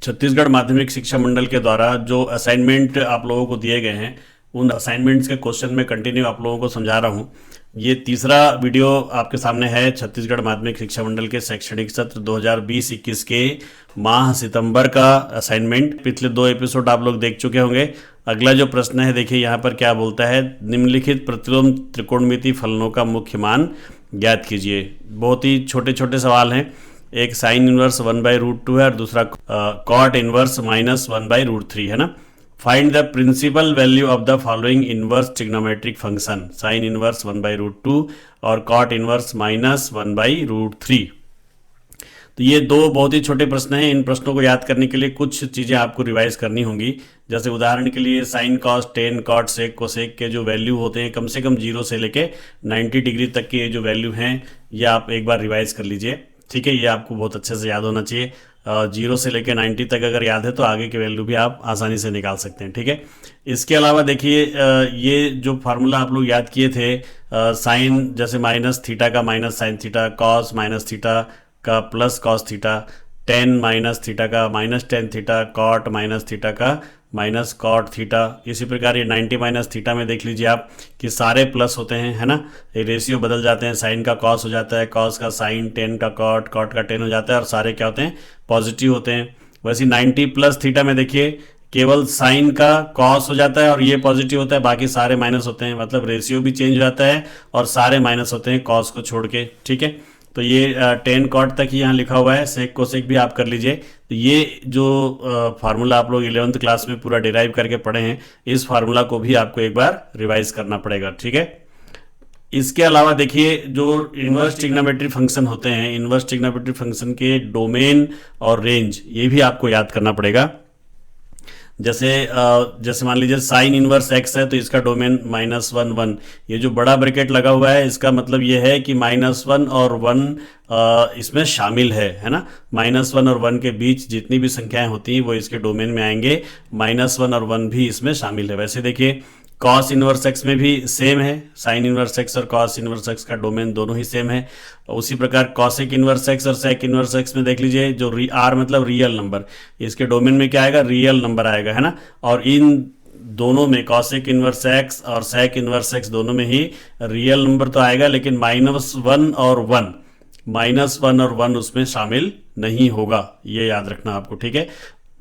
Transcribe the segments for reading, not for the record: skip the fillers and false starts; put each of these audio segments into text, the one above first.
छत्तीसगढ़ माध्यमिक शिक्षा मंडल के द्वारा जो असाइनमेंट आप लोगों को दिए गए हैं उन असाइनमेंट्स के क्वेश्चन में कंटिन्यू आप लोगों को समझा रहा हूँ। ये तीसरा वीडियो आपके सामने है छत्तीसगढ़ माध्यमिक शिक्षा मंडल के शैक्षणिक सत्र 2020-21 के माह सितंबर का असाइनमेंट। पिछले 2 एपिसोड आप लोग देख चुके होंगे। अगला जो प्रश्न है देखिए यहाँ पर क्या बोलता है, निम्नलिखित प्रतिलोम त्रिकोणमिति फलनों का मुख्य मान ज्ञात कीजिए। बहुत ही छोटे छोटे सवाल हैं। एक साइन इनवर्स 1/√2 है और दूसरा कॉट इनवर्स -1/√3 है ना। Find the principal value of the following inverse trigonometric function, sine inverse 1/√2 और कॉट इनवर्स -1/√3। तो ये दो बहुत ही छोटे प्रश्न हैं। इन प्रश्नों को याद करने के लिए कुछ चीज़ें आपको रिवाइज करनी होंगी। जैसे उदाहरण के लिए sine cos tan cot sec cosec के जो वैल्यू होते हैं कम से कम 0 से लेके 90 डिग्री तक के जो वैल्यू हैं ये आप एक बार रिवाइज कर लीजिए। ठीक है, ये आपको बहुत अच्छे से याद होना चाहिए। 0 से लेकर 90 तक अगर याद है तो आगे के वैल्यू भी आप आसानी से निकाल सकते हैं। ठीक है, इसके अलावा देखिए ये जो फार्मूला आप लोग याद किए थे, साइन जैसे माइनस थीटा का minus sine theta, cos minus theta का plus cos theta, tan minus theta का minus tan theta, cot minus theta का माइनस कॉट थीटा। इसी प्रकार ये 90 माइनस थीटा में देख लीजिए आप कि सारे प्लस होते हैं, है ना। ये रेशियो बदल जाते हैं, साइन का कॉस हो जाता है, कॉस का साइन, टेन का कॉट, कॉट का टेन हो जाता है और सारे क्या होते हैं, पॉजिटिव होते हैं। वैसे 90 प्लस थीटा में देखिए केवल साइन का कॉस हो जाता है और ये पॉजिटिव होता है, बाकी सारे माइनस होते हैं। मतलब रेशियो भी चेंज हो जाता है और सारे माइनस होते हैं कॉस को छोड़ के। ठीक है, तो ये 10 कॉट तक ही यहाँ लिखा हुआ है। सेक कोसेक भी आप कर लीजिए। तो ये जो फार्मूला आप लोग 11th क्लास में पूरा डिराइव करके पढ़े हैं, इस फार्मूला को भी आपको एक बार रिवाइज करना पड़ेगा। ठीक है, इसके अलावा देखिए जो इनवर्स ट्रिग्नोमेट्री फंक्शन होते हैं, इनवर्स ट्रिग्नोमेट्री फंक्शन के डोमेन और रेंज ये भी आपको याद करना पड़ेगा। जैसे मान लीजिए साइन इनवर्स एक्स है तो इसका डोमेन -1 1। ये जो बड़ा ब्रैकेट लगा हुआ है इसका मतलब ये है कि -1 और 1 इसमें शामिल है ना। -1 और 1 के बीच जितनी भी संख्याएं होती हैं वो इसके डोमेन में आएंगे, -1 और 1 भी इसमें शामिल है। वैसे देखिए कॉस इनवर्स एक्स में भी सेम है, साइन इनवर्स एक्स और कॉस इनवर्स एक्स का डोमेन दोनों ही सेम है। उसी प्रकार कॉसेक इनवर्स एक्स और सेक इनवर्स एक्स में देख लीजिए जो आर मतलब रियल नंबर, इसके डोमेन में क्या आएगा, रियल नंबर आएगा, है ना। और इन दोनों में कॉसेक इनवर्स एक्स और सेक इनवर्स एक्स दोनों में ही रियल नंबर तो आएगा, लेकिन -1 और 1 उसमें शामिल नहीं होगा, ये याद रखना आपको। ठीक है,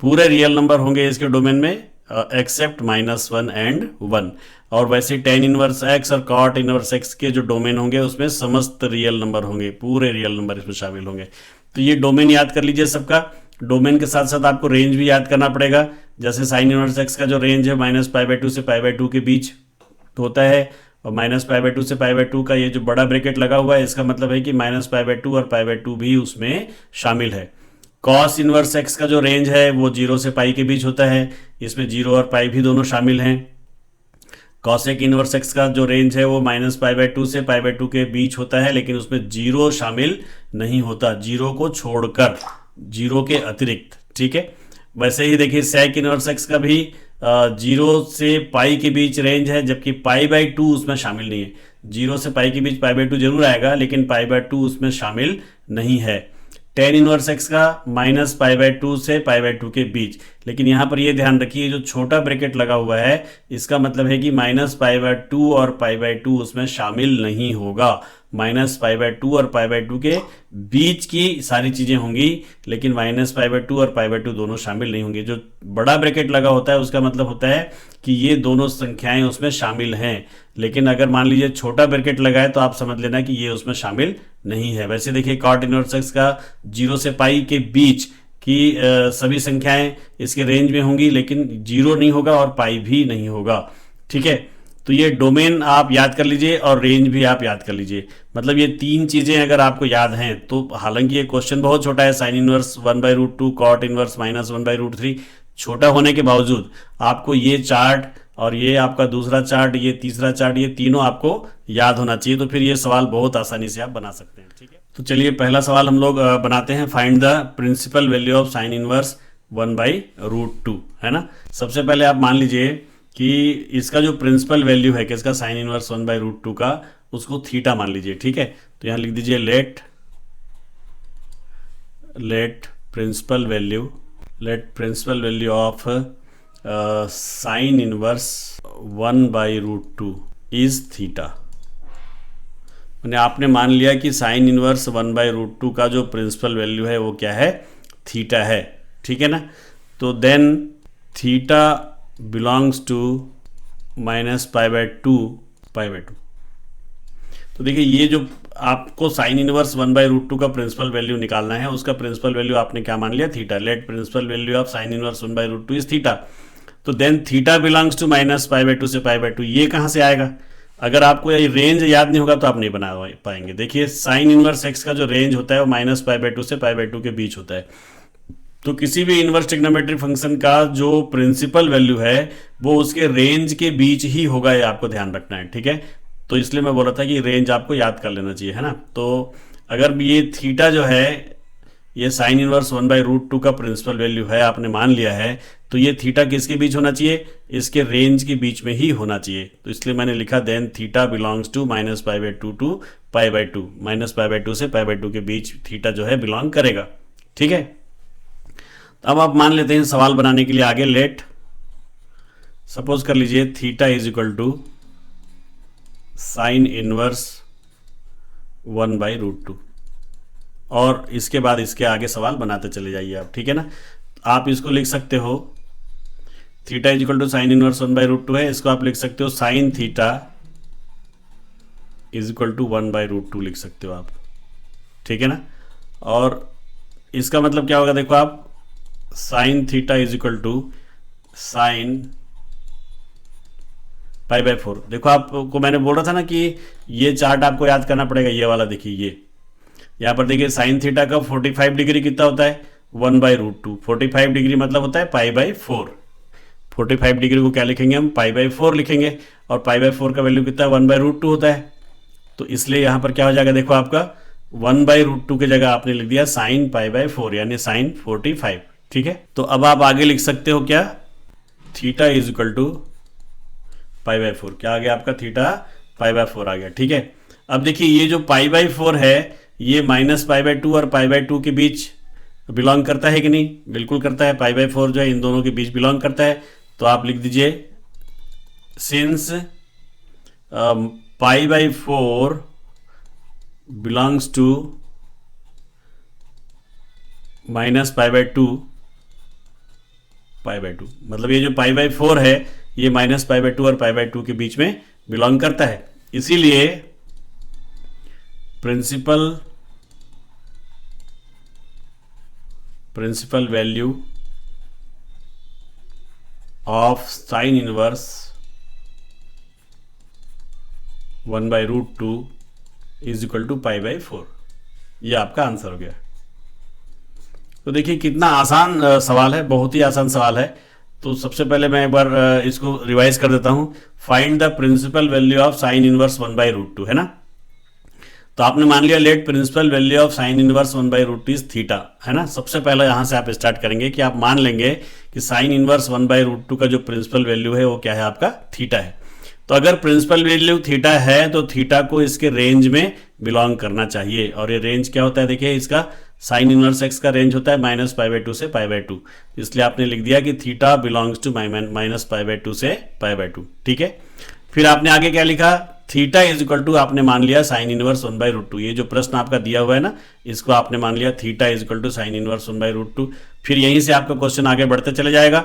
पूरे रियल नंबर होंगे इसके डोमेन में एक्सेप्ट -1 एंड 1। और वैसे टेन इनवर्स एक्स और कॉट इनवर्स एक्स के जो डोमेन होंगे उसमें समस्त रियल नंबर होंगे, पूरे रियल नंबर इसमें शामिल होंगे। तो ये डोमेन याद कर लीजिए सबका। डोमेन के साथ साथ आपको रेंज भी याद करना पड़ेगा। जैसे साइन इनवर्स एक्स का जो रेंज है -π/2 से π/2 के बीच होता है, और -π/2 से π/2 का ये जो बड़ा ब्रैकेट लगा हुआ है इसका मतलब है कि -π/2 और π/2 भी उसमें शामिल है। कॉस इनवर्स एक्स का जो रेंज है वो 0 से पाई के बीच होता है, इसमें 0 और पाई भी दोनों शामिल हैं। कॉसेक इनवर्स एक्स का जो रेंज है वो -π/2 से π/2 के बीच होता है, लेकिन उसमें 0 शामिल नहीं होता, 0 को छोड़कर, 0 के अतिरिक्त। ठीक है, वैसे ही देखिए सेक इनवर्स एक्स का भी 0 से पाई के बीच रेंज है, जबकि π/2 उसमें शामिल नहीं है। 0 से पाई के बीच π/2 जरूर आएगा, लेकिन π/2 उसमें शामिल नहीं है। टेन इनवर्स एक्स का -π/2 से π/2 के बीच, लेकिन यहाँ पर ये ध्यान रखिए जो छोटा ब्रैकेट लगा हुआ है इसका मतलब है कि -π/2 और π/2 उसमें शामिल नहीं होगा। -π/2 और π/2 के बीच की सारी चीज़ें होंगी, लेकिन -π/2 और π/2 दोनों शामिल नहीं होंगे। जो बड़ा ब्रैकेट लगा होता है उसका मतलब होता है कि ये दोनों संख्याएं उसमें शामिल हैं, लेकिन अगर मान लीजिए छोटा ब्रैकेट लगा है तो आप समझ लेना कि ये उसमें शामिल नहीं है। वैसे देखिए कॉट इनवर्स एक्स का 0 से पाई के बीच की सभी संख्याएं इसके रेंज में होंगी, लेकिन 0 नहीं होगा और पाई भी नहीं होगा। ठीक है, तो ये डोमेन आप याद कर लीजिए और रेंज भी आप याद कर लीजिए। मतलब ये 3 चीजें अगर आपको याद हैं तो, हालांकि ये क्वेश्चन बहुत छोटा है, साइन इनवर्स 1/√2 कॉट इनवर्स -1/√3, छोटा होने के बावजूद आपको ये चार्ट और ये आपका दूसरा चार्ट, ये तीसरा चार्ट, ये तीनों आपको याद होना चाहिए, तो फिर ये सवाल बहुत आसानी से आप बना सकते हैं। ठीक है, तो चलिए पहला सवाल हम लोग बनाते हैं। Find the principal value of sine inverse 1/√2, है ना। सबसे पहले आप मान लीजिए कि इसका जो प्रिंसिपल वैल्यू है किसका, साइन इनवर्स 1/√2 का, उसको थीटा मान लीजिए। ठीक है, तो यहां लिख दीजिए let principal value let principal value of sine inverse 1/√2 is theta. मैंने आपने मान लिया कि साइन इनवर्स 1/√2 का जो प्रिंसिपल वैल्यू है वो क्या है, थीटा है, ठीक है ना। तो देन थीटा बिलोंग्स टू -π/2 π/2। तो देखिए ये जो आपको साइन इनवर्स 1/√2 का प्रिंसिपल वैल्यू निकालना है, उसका प्रिंसिपल वैल्यू आपने क्या मान लिया, theta. Let principal value of sine inverse 1/√2 is theta. तो देन थीटा बिलोंग्स टू -π/2 से π/2, ये कहाँ से आएगा? अगर आपको ये रेंज याद नहीं होगा तो आप नहीं बना पाएंगे। देखिए साइन इनवर्स एक्स का जो रेंज होता है वो -π/2 से π/2 के बीच होता है। तो किसी भी इनवर्स ट्रिग्नोमेट्रिक फंक्शन का जो प्रिंसिपल वैल्यू है वो उसके रेंज के बीच ही होगा, ये आपको ध्यान रखना है, ठीक है। तो इसलिए मैं बोला था कि रेंज आपको याद कर लेना चाहिए, है ना। तो अगर ये थीटा जो है ये साइन इनवर्स 1/√2 का प्रिंसिपल वैल्यू है, आपने मान लिया है, तो ये थीटा किसके बीच होना चाहिए, इसके रेंज के बीच में ही होना चाहिए। तो इसलिए मैंने लिखा then theta belongs to -π/2 to π/2, -π/2 से π/2 के बीच थीटा जो है बिलोंग करेगा, ठीक है। अब आप मान लेते हैं सवाल बनाने के लिए आगे। लेट सपोज कर लीजिए theta is equal to sine inverse 1/√2, और इसके बाद इसके आगे सवाल बनाते चले जाइए आप, ठीक है ना। आप इसको लिख सकते हो theta is equal to sine inverse 1/√2 है, इसको आप लिख सकते हो sine theta is equal to 1/√2 लिख सकते हो आप, ठीक है ना। और इसका मतलब क्या होगा, देखो आप sine theta is equal to sine π/4। देखो आपको मैंने बोल रहा था ना कि ये चार्ट आपको याद करना पड़ेगा, ये वाला देखिए, ये यहाँ पर देखिए साइन थीटा का 45 डिग्री कितना होता है, 1/√2। 45 डिग्री मतलब होता है π/4। 45 डिग्री को क्या लिखेंगे हम, π/4 लिखेंगे, और π/4 का वैल्यू कितना है, 1/√2 होता है। तो इसलिए यहाँ पर क्या हो जाएगा, देखो आपका 1/√2 की जगह आपने लिख दिया साइन π/4 यानी साइन 45, ठीक है। तो अब आप आगे लिख सकते हो क्या, थीटा इज इक्वल टू π/4। क्या आ गया आपका, थीटा π/4 आ गया, ठीक है। अब देखिए ये जो π/4 है ये -π/2 और π/2 के बीच बिलोंग करता है कि नहीं, बिल्कुल करता है। π/4 जो है इन दोनों के बीच बिलोंग करता है। तो आप लिख दीजिए सिंस π/4 बिलोंग्स टू -π/2 π/2, मतलब ये जो π/4 है ये -π/2 और π/2 के बीच में बिलोंग करता है। इसीलिए principal value of sine inverse 1/√2 is equal to π/4। ये आपका आंसर हो गया। तो देखिए कितना आसान सवाल है, बहुत ही आसान सवाल है। तो सबसे पहले मैं एक बार इसको रिवाइज कर देता हूं। Find the principal value of sine inverse 1/√2, है ना। तो आपने मान लिया let principal value of sine inverse 1/√2 is theta, है ना। सबसे पहले यहां से आप स्टार्ट करेंगे कि आप मान लेंगे कि साइन इनवर्स 1/√2 का जो प्रिंसिपल वैल्यू है वो क्या है, आपका थीटा है। तो अगर प्रिंसिपल वैल्यू थीटा है तो थीटा को इसके रेंज में बिलोंग करना चाहिए। और ये रेंज क्या होता है, देखिए इसका साइन इनवर्स एक्स का रेंज होता है -π/2 से π/2, इसलिए आपने लिख दिया कि थीटा बिलोंग्स टू -π/2 से π/2, ठीक है। फिर आपने आगे क्या लिखा, थीटा इज इक्वल टू आपने मान लिया साइन इनवर्स 1/√2। ये जो प्रश्न आपका दिया हुआ है ना, इसको आपने मान लिया theta is equal to sine inverse 1/√2। फिर यहीं से आपका क्वेश्चन आगे बढ़ते चले जाएगा।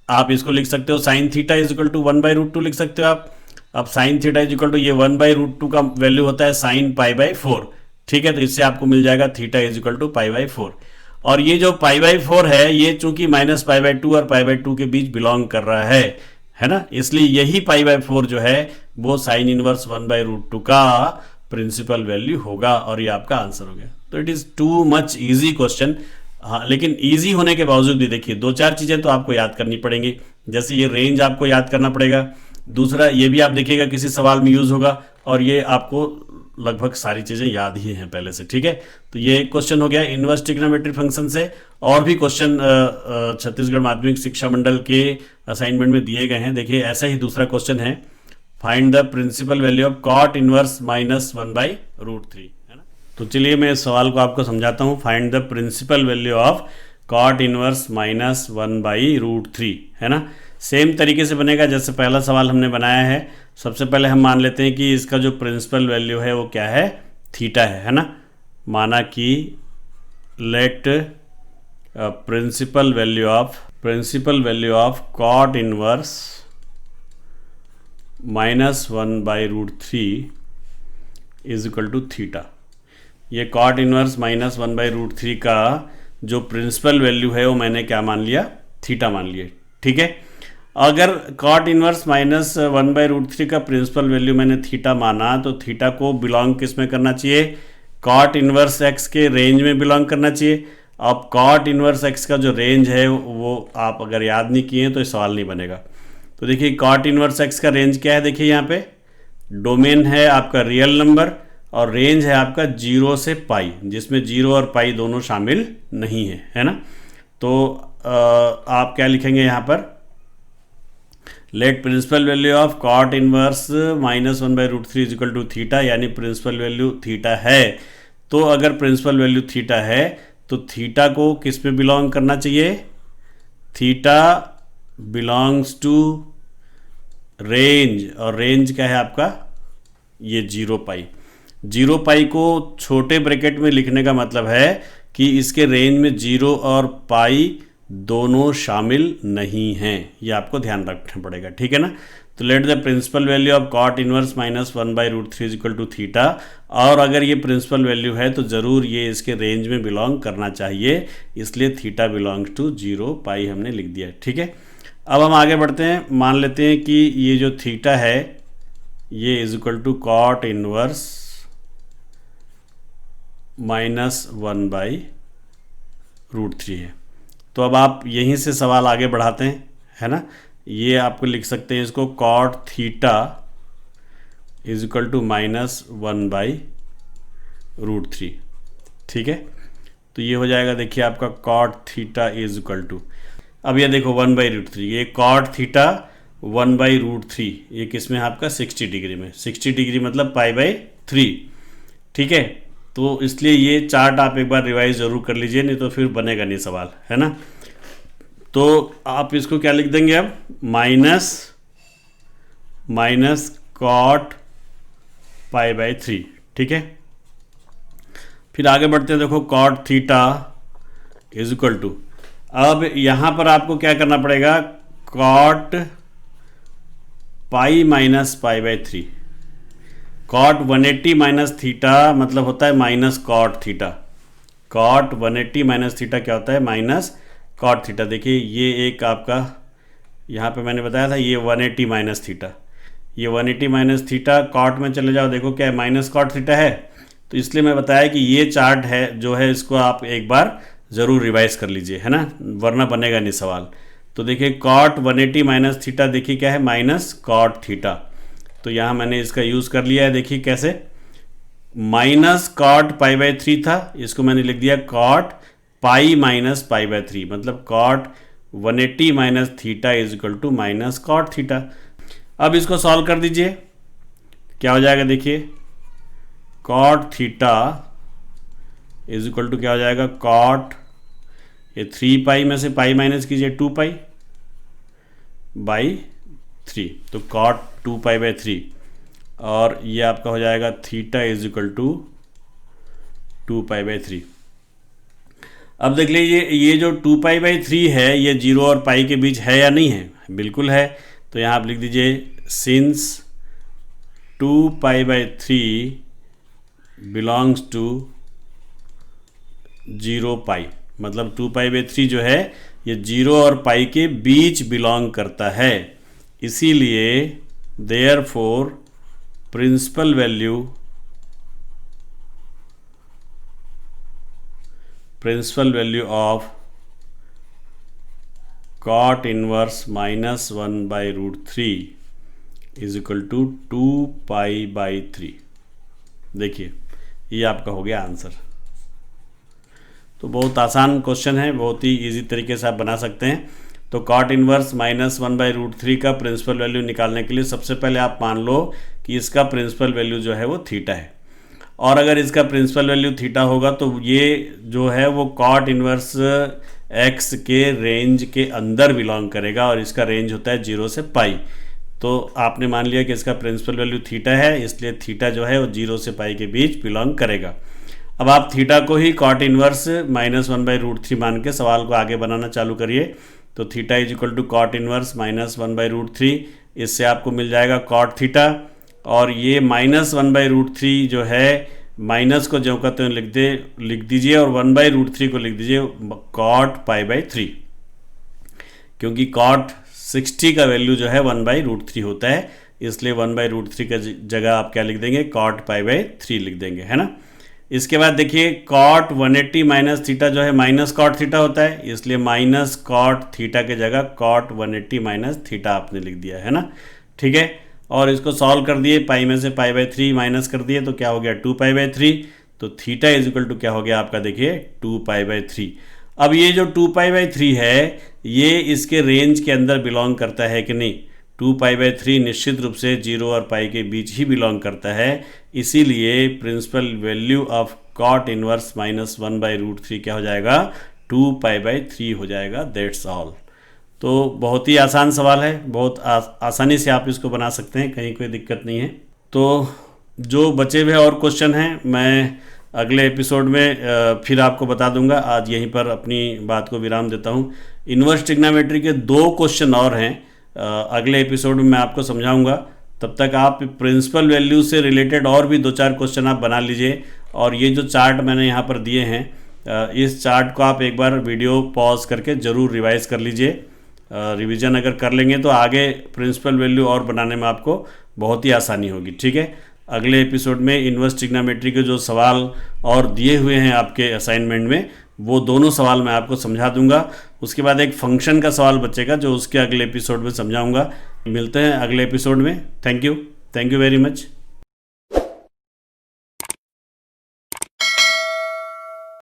आप इसको लिख सकते हो sine theta is equal to 1/√2 लिख सकते हो आप। अब sine theta is equal to ये 1/√2 का वैल्यू होता है साइन π/4, ठीक है। तो इससे आपको मिल जाएगा थीटा इज इक्वल टू π/4। और ये जो π/4 है ये चूंकि -π/2 और π/2 के बीच बिलोंग कर रहा है ना, इसलिए यही π/4 जो है वो साइन इनवर्स 1/√2 का प्रिंसिपल वैल्यू होगा। और ये आपका आंसर हो गया। तो it is too much easy question. हाँ, लेकिन इजी होने के बावजूद भी देखिए 2-4 चीजें तो आपको याद करनी पड़ेंगी। जैसे ये रेंज आपको याद करना पड़ेगा, दूसरा ये भी आप देखिएगा किसी सवाल में यूज होगा, और ये आपको लगभग सारी चीजें याद ही हैं पहले से, ठीक है। तो ये एक क्वेश्चन हो गया इनवर्स ट्रिग्नोमेट्रिक फंक्शन से। और भी क्वेश्चन छत्तीसगढ़ माध्यमिक शिक्षा मंडल के असाइनमेंट में दिए गए हैं। देखिए ऐसा ही दूसरा क्वेश्चन है, find the principal value of cot inverse -1/√3, है ना। तो चलिए मैं इस सवाल को आपको समझाता हूँ। Find the principal value of cot inverse -1/√3, है ना। सेम तरीके से बनेगा जैसे पहला सवाल हमने बनाया है। सबसे पहले हम मान लेते हैं कि इसका जो प्रिंसिपल वैल्यू है वो क्या है, थीटा है ना। माना कि let principal value of cot inverse -1/√3 is equal to theta. ये कॉट इनवर्स -1/√3 का जो प्रिंसिपल वैल्यू है वो मैंने क्या मान लिया, थीटा मान लिया, ठीक है। अगर कॉट इनवर्स -1/√3 का प्रिंसिपल वैल्यू मैंने थीटा माना तो थीटा को बिलोंग किस में करना चाहिए, कॉट इनवर्स एक्स के रेंज में बिलोंग करना चाहिए। अब कॉट इनवर्स एक्स का जो रेंज है वो आप अगर याद नहीं किए तो ये सवाल नहीं बनेगा। तो देखिए कॉट इनवर्स एक्स का रेंज क्या है, देखिए यहाँ पे डोमेन है आपका रियल नंबर और रेंज है आपका 0 से पाई, जिसमें 0 और पाई दोनों शामिल नहीं है ना। तो आप क्या लिखेंगे यहाँ पर, let principal value of cot inverse -1/√3 is equal to theta, यानी प्रिंसिपल वैल्यू थीटा है। तो अगर प्रिंसिपल वैल्यू थीटा है तो थीटा को किस पे बिलोंग करना चाहिए, थीटा बिलोंग्स टू रेंज, और रेंज क्या है आपका ये 0 पाई। 0 पाई को छोटे ब्रैकेट में लिखने का मतलब है कि इसके रेंज में 0 और पाई दोनों शामिल नहीं हैं, ये आपको ध्यान रखना पड़ेगा, ठीक है ना। तो let the principal value of cot inverse -1/√3 is equal to theta, और अगर ये प्रिंसिपल वैल्यू है तो ज़रूर ये इसके रेंज में बिलोंग करना चाहिए, इसलिए थीटा बिलोंग्स टू 0 पाई हमने लिख दिया, ठीक है। अब हम आगे बढ़ते हैं, मान लेते हैं कि ये जो थीटा है ये is equal to cot inverse -1/√3 है। तो अब आप यहीं से सवाल आगे बढ़ाते हैं, है ना। ये आपको लिख सकते हैं इसको cot theta is equal to -1/√3, ठीक है। तो ये हो जाएगा, देखिए आपका cot theta is equal to, अब ये देखो 1/√3, ये कॉट थीटा 1/√3, ये किस में आपका 60 डिग्री में, 60 डिग्री मतलब π/3, ठीक है। तो इसलिए ये चार्ट आप एक बार रिवाइज ज़रूर कर लीजिए, नहीं तो फिर बनेगा नहीं सवाल, है ना। तो आप इसको क्या लिख देंगे अब, माइनस कॉट π/3, ठीक है। फिर आगे बढ़ते हैं, देखो cot theta is equal to, अब यहाँ पर आपको क्या करना पड़ेगा, cot pi minus π/3, cot 180 minus theta मतलब होता है minus cot theta, cot 180 minus theta क्या होता है, माइनस कॉट थीटा। देखिए ये एक आपका यहाँ पे मैंने बताया था ये 180 माइनस थीटा, ये 180 माइनस थीटा कॉट में चले जाओ, देखो क्या है माइनस कॉट थीटा है। तो इसलिए मैं बताया कि ये चार्ट है जो है इसको आप एक बार ज़रूर रिवाइज कर लीजिए, है ना, वरना बनेगा नहीं सवाल। तो देखिए कॉट 180 माइनस थीटा देखिए क्या है, माइनस कॉट थीटा। तो यहाँ मैंने इसका यूज़ कर लिया है, देखिए कैसे, माइनस कॉट π/3 था, इसको मैंने लिख दिया कॉट पाई माइनस π/3, मतलब cot 180 minus theta is equal to minus cot theta. अब इसको सॉल्व कर दीजिए, क्या हो जाएगा, देखिए cot theta is equal to क्या हो जाएगा, कॉट ये 3 पाई में से पाई माइनस कीजिए 2 पाई/3, तो कॉट 2 पाई/3, और ये आपका हो जाएगा थीटा इज इक्वल टू 2 पाई/3। अब देख लीजिए ये जो 2 पाई/3 है ये 0 और पाई के बीच है या नहीं है, बिल्कुल है। तो यहाँ आप लिख दीजिए सिंस 2 पाई/3 बिलोंग्स टू 0 पाई, मतलब 2 पाई/3 जो है ये 0 और पाई के बीच बिलोंग करता है, इसीलिए therefore principal value of cot inverse -1/√3 is equal to 2 पाई/3। देखिए ये आपका हो गया आंसर। तो बहुत आसान क्वेश्चन है, बहुत ही इजी तरीके से आप बना सकते हैं। तो कॉट इनवर्स -1/√3 का प्रिंसिपल वैल्यू निकालने के लिए सबसे पहले आप मान लो कि इसका प्रिंसिपल वैल्यू जो है वो थीटा है, और अगर इसका प्रिंसिपल वैल्यू थीटा होगा तो ये जो है वो कॉट इनवर्स एक्स के रेंज के अंदर बिलोंग करेगा और इसका रेंज होता है 0 से पाई। तो आपने मान लिया कि इसका प्रिंसिपल वैल्यू थीटा है, इसलिए थीटा जो है वो 0 से पाई के बीच बिलोंग करेगा। अब आप थीटा को ही कॉट इनवर्स -1/√3 मान के सवाल को आगे बनाना चालू करिए। तो theta is equal to cot inverse -1/√3, इससे आपको मिल जाएगा कॉट थीटा, और ये -1/√3 जो है माइनस को जो कहते हैं लिख दीजिए और 1/√3 को लिख दीजिए कॉट पाई/3, क्योंकि कॉट 60 का वैल्यू जो है 1/√3 होता है, इसलिए 1/√3 का जगह आप क्या लिख देंगे, कॉट पाई/3 लिख देंगे, है ना। इसके बाद देखिए कॉट 180 माइनस थीटा जो है माइनस कॉट थीटा होता है, इसलिए माइनस कॉट थीटा के जगह कॉट 180 माइनस थीटा आपने लिख दिया, है ना। ठीक है, और इसको सॉल्व कर दिए, पाई में से पाई/3 माइनस कर दिए तो क्या हो गया 2π/3। तो थीटा इज इक्वल टू क्या हो गया आपका, देखिए 2π/3। अब ये जो 2π/3 है ये इसके रेंज के अंदर बिलोंग करता है कि नहीं, 2π/3 निश्चित रूप से 0 और पाई के बीच ही बिलोंग करता है, इसीलिए principal value of cot inverse -1/√3 क्या हो जाएगा, 2π/3 हो जाएगा। That's all. तो बहुत ही आसान सवाल है, बहुत आसानी से आप इसको बना सकते हैं, कहीं कोई दिक्कत नहीं है। तो जो बचे हुए और क्वेश्चन हैं मैं अगले एपिसोड में फिर आपको बता दूंगा। आज यहीं पर अपनी बात को विराम देता हूं। इन्वर्स ट्रिग्नोमेट्री के 2 क्वेश्चन और हैं, अगले एपिसोड में मैं आपको समझाऊंगा। तब तक आप प्रिंसिपल वैल्यू से रिलेटेड और भी 2-4 क्वेश्चन आप बना लीजिए, और ये जो चार्ट मैंने यहाँ पर दिए हैं इस चार्ट को आप एक बार वीडियो पॉज करके ज़रूर रिवाइज कर लीजिए। रिवीजन अगर कर लेंगे तो आगे प्रिंसिपल वैल्यू और बनाने में आपको बहुत ही आसानी होगी। ठीक है, अगले एपिसोड में इन्वर्स ट्रिग्नोमेट्री के जो सवाल और दिए हुए हैं आपके असाइनमेंट में वो दोनों सवाल मैं आपको समझा दूंगा। उसके बाद एक फंक्शन का सवाल बचेगा जो उसके अगले एपिसोड में समझाऊंगा। मिलते हैं अगले एपिसोड में। Thank you very much.